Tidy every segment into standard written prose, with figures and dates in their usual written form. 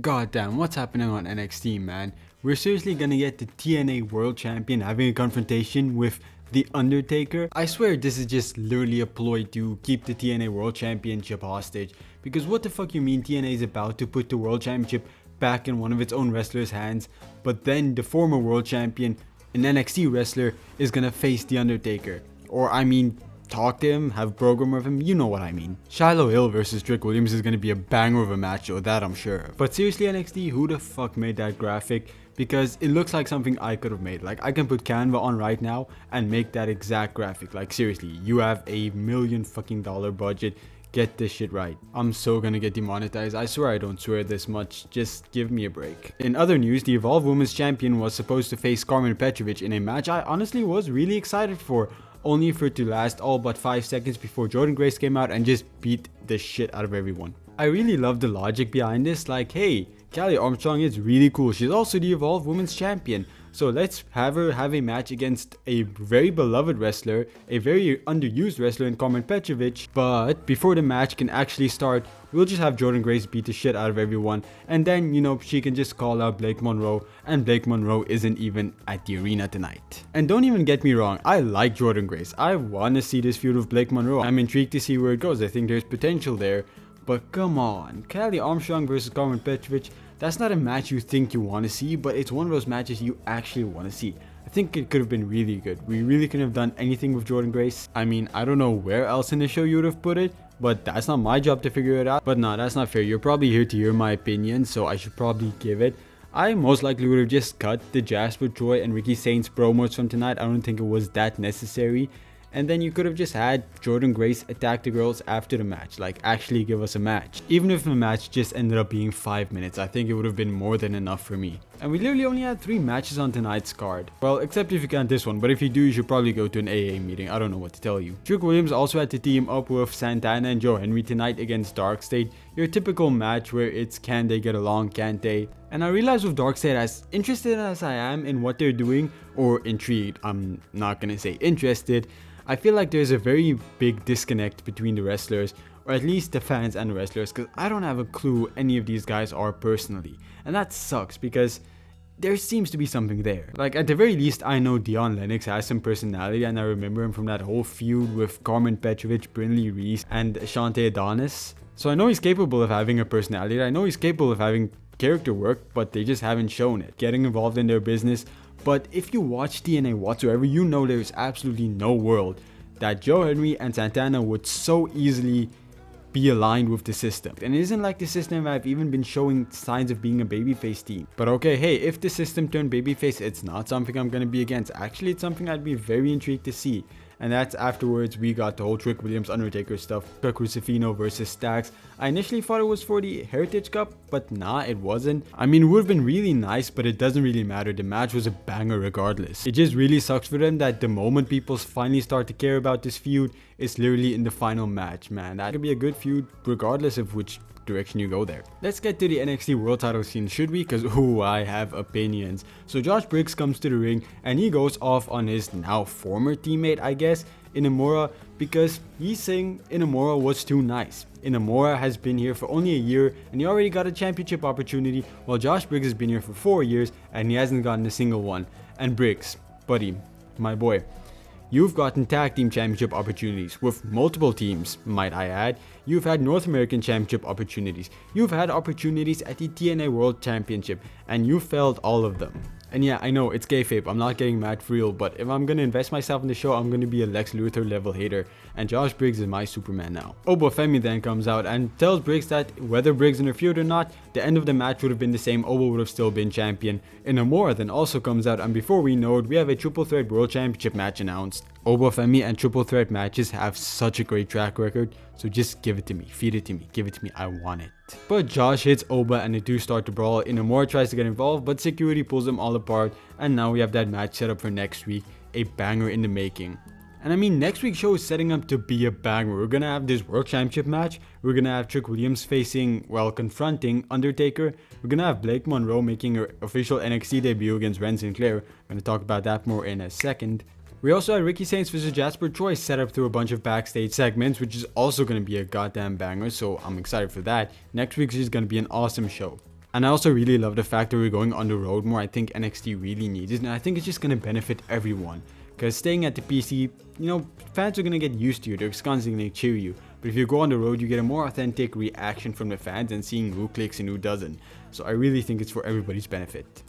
Goddamn, what's happening on NXT, man? We're seriously gonna get the TNA World Champion having a confrontation with the Undertaker. I swear this is just literally a ploy to keep the TNA World Championship hostage. Because what the fuck you mean TNA is about to put the World Championship back in one of its own wrestlers' hands, but then the former World Champion, an NXT wrestler, is gonna face the Undertaker. Or I mean, talk to him, have a program with him, you know what I mean. Shiloh Hill versus Trick Williams is gonna be a banger of a match, though, that I'm sure of. But seriously NXT, who the fuck made that graphic? Because it looks like something I could have made. Like, I can put Canva on right now and make that exact graphic. Like, seriously, you have $1 million fucking budget. Get this shit right. I'm so gonna get demonetized. I swear I don't swear this much. Just give me a break. In other news, the Evolve Women's Champion was supposed to face Carmen Petrovic in a match I honestly was really excited for, only for it to last all but 5 seconds before Jordynne Grace came out and just beat the shit out of everyone. I really love the logic behind this. Like, hey, Callie Armstrong is really cool. She's also the Evolve Women's Champion. So let's have her have a match against a very beloved wrestler, a very underused wrestler in Carmen Petrovic. But before the match can actually start, we'll just have Jordynne Grace beat the shit out of everyone. And then, you know, she can just call out Blake Monroe. And Blake Monroe isn't even at the arena tonight. And don't even get me wrong, I like Jordynne Grace. I want to see this feud with Blake Monroe. I'm intrigued to see where it goes. I think there's potential there. But come on, Callie Armstrong versus Carmen Petrovic, that's not a match you think you want to see, but it's one of those matches you actually want to see. I think it could have been really good. We really couldn't have done anything with Jordynne Grace. I mean, I don't know where else in the show you would have put it, but that's not my job to figure it out. But no, that's not fair. You're probably here to hear my opinion, so I should probably give it. I most likely would have just cut the Jasper Joy and Ricky Saints promos from tonight. I don't think it was that necessary. And then you could have just had Jordynne Grace attack the girls after the match, like actually give us a match. Even if the match just ended up being 5 minutes, I think it would have been more than enough for me. And we literally only had 3 matches on tonight's card. Well, except if you count this one, but if you do, you should probably go to an AA meeting. I don't know what to tell you. Trick Williams also had to team up with Santana and Joe Henry tonight against Darkstate. Your typical match where it's can they get along, can't they? And I realize with Darkstate, as interested as I am in what they're doing, or intrigued, I'm not gonna say interested, I feel like there's a very big disconnect between the wrestlers, or at least the fans and the wrestlers, because I don't have a clue any of these guys are personally. And that sucks because there seems to be something there. Like, at the very least, I know Dion Lennox has some personality, and I remember him from that whole feud with Carmen Petrovic, Brinley Reese, and Ashante Adonis. So I know he's capable of having a personality. I know he's capable of having character work, but they just haven't shown it. Getting involved in their business. But if you watch TNA whatsoever, you know there's absolutely no world that Joe Henry and Santana would so easily be aligned with the system. And it isn't like the system have even been showing signs of being a babyface team. But okay, hey, if the system turned babyface, it's not something I'm gonna be against. Actually, it's something I'd be very intrigued to see. And that's afterwards we got the whole Trick Williams Undertaker stuff. Crucifino versus Stax. I initially thought it was for the Heritage Cup, but nah, it wasn't. I mean, it would have been really nice, but it doesn't really matter. The match was a banger regardless. It just really sucks for them that the moment people finally start to care about this feud, it's literally in the final match, man. That could be a good feud regardless of which direction you go there. Let's get to the NXT World Title scene, should we? Because ooh, I have opinions. So Josh Briggs comes to the ring and he goes off on his now former teammate, I guess, Inamura, because he's saying Inamura was too nice. Inamura has been here for only a year and he already got a championship opportunity, while Josh Briggs has been here for 4 years and he hasn't gotten a single one. And Briggs, buddy, my boy, you've gotten tag team championship opportunities with multiple teams, might I add. You've had North American championship opportunities. You've had opportunities at the TNA World Championship, and you failed all of them. And yeah, I know it's kayfabe, I'm not getting mad for real, but if I'm gonna invest myself in the show, I'm gonna be a Lex Luthor level hater, and Josh Briggs is my Superman now. Oba Femi then comes out and tells Briggs that whether Briggs interfered or not, the end of the match would have been the same. Oba would have still been champion. Inamura then also comes out, and before we know it, we have a triple threat world championship match announced. Oba Femi and triple threat matches have such a great track record, so just give it to me, feed it to me, give it to me, I want it. But Josh hits Oba and the two start to brawl. Inamura tries to get involved, but security pulls them all apart, and now we have that match set up for next week, a banger in the making. And I mean, next week's show is setting up to be a banger. We're gonna have this World Championship match. We're gonna have Trick Williams facing, well, confronting Undertaker. We're gonna have Blake Monroe making her official NXT debut against Ren Sinclair. I'm gonna talk about that more in a second. We also had Ricky Saints vs Jasper Troy set up through a bunch of backstage segments, which is also going to be a goddamn banger, so I'm excited for that. Next week's is going to be an awesome show. And I also really love the fact that we're going on the road more. I think NXT really needs it, and I think it's just going to benefit everyone. Because staying at the PC, fans are going to get used to you. They're constantly going to cheer you. But if you go on the road, you get a more authentic reaction from the fans and seeing who clicks and who doesn't. So I really think it's for everybody's benefit.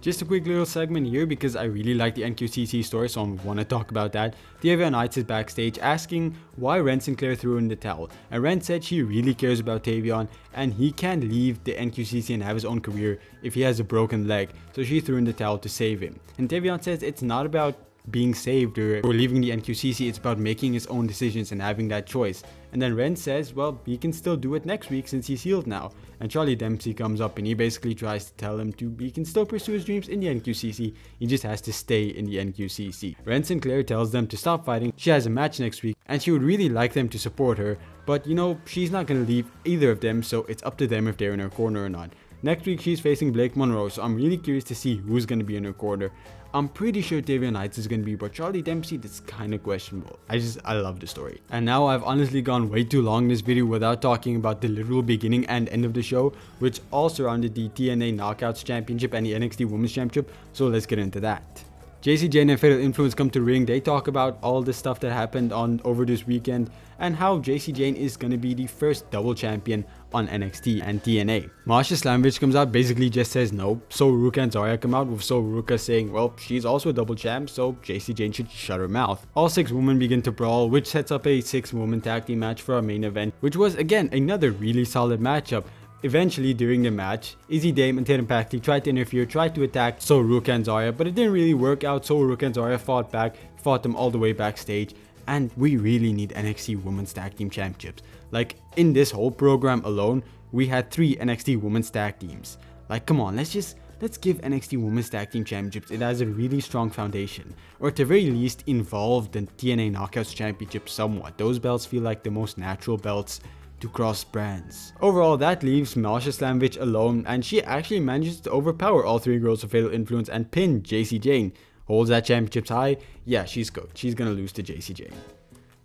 Just a quick little segment here because I really like the NQCC story, so I want to talk about that. Tavion Knights is backstage asking why Ren Sinclair threw in the towel, and Ren said she really cares about Tavion and he can't leave the NQCC and have his own career if he has a broken leg, so she threw in the towel to save him. And Tavion says it's not about being saved or leaving the NQCC, it's about making his own decisions and having that choice. And then Ren says, well, he can still do it next week since he's healed now. And Charlie Dempsey comes up and he basically tries to tell him he can still pursue his dreams in the NQCC, he just has to stay in the NQCC. Ren Sinclair tells them to stop fighting, she has a match next week and she would really like them to support her, but she's not going to leave either of them, so it's up to them if they're in her corner or not. Next week she's facing Blake Monroe, so I'm really curious to see who's going to be in her corner. I'm pretty sure Tavion Knights is going to be, but Charlie Dempsey, that's kind of questionable. I love the story. And now I've honestly gone way too long in this video without talking about the literal beginning and end of the show, which all surrounded the TNA Knockouts Championship and the NXT Women's Championship, so let's get into that. JC Jane and Fatal Influence come to ring. They talk about all the stuff that happened over this weekend and how JC Jane is going to be the first double champion on NXT and TNA. Masha Slamovich comes out, basically just says no. So Ruka and Zarya come out with So Ruka saying, well, she's also a double champ, so JC Jane should shut her mouth. All 6 women begin to brawl, which sets up a 6-woman tag team match for our main event, which was again another really solid matchup. Eventually, during the match, Izzy Dame and Tatum Paxley tried to interfere, tried to attack So Ruka and Zarya, but it didn't really work out. So Ruka and Zarya fought back, fought them all the way backstage, and we really need NXT Women's Tag Team Championships. Like, in this whole program alone, we had 3 NXT Women's Tag Teams. Like, come on, let's give NXT Women's Tag Team Championships. It has a really strong foundation, or at the very least involve the TNA Knockouts Championship somewhat. Those belts feel like the most natural belts to cross brands. Overall, that leaves Masha Slamovich alone, and she actually manages to overpower all 3 girls of Fatal Influence and pin JC Jane. Holds that championships high. Yeah, she's cooked. She's gonna lose to JC Jane.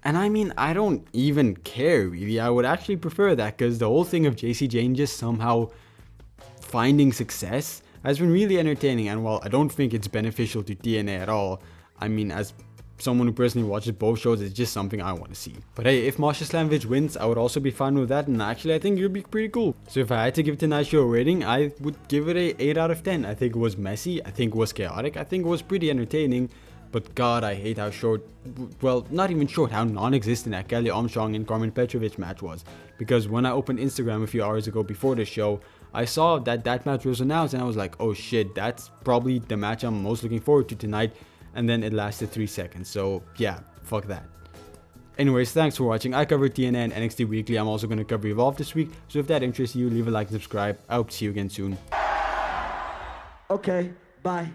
And I mean, I don't even care really. I would actually prefer that, because the whole thing of JC Jane just somehow finding success has been really entertaining, and while I don't think it's beneficial to TNA at all, I mean, as someone who personally watches both shows, it's just something I want to see. But hey, if Masha Slamovich wins, I would also be fine with that, and actually I think it would be pretty cool. So if I had to give tonight's show a rating, I would give it a 8 out of 10. I think it was messy, I think it was chaotic, I think it was pretty entertaining, but god, I hate how short, well, not even short, how non-existent that Kelly Armstrong and Carmen Petrovic match was. Because when I opened Instagram a few hours ago before the show, I saw that match was announced and I was like, oh shit, that's probably the match I'm most looking forward to tonight. And then it lasted 3 seconds, so yeah, fuck that. Anyways, thanks for watching. I covered TNA and NXT weekly. I'm also going to cover Evolve this week, so if that interests you, leave a like and subscribe. I hope to see you again soon. Okay, bye.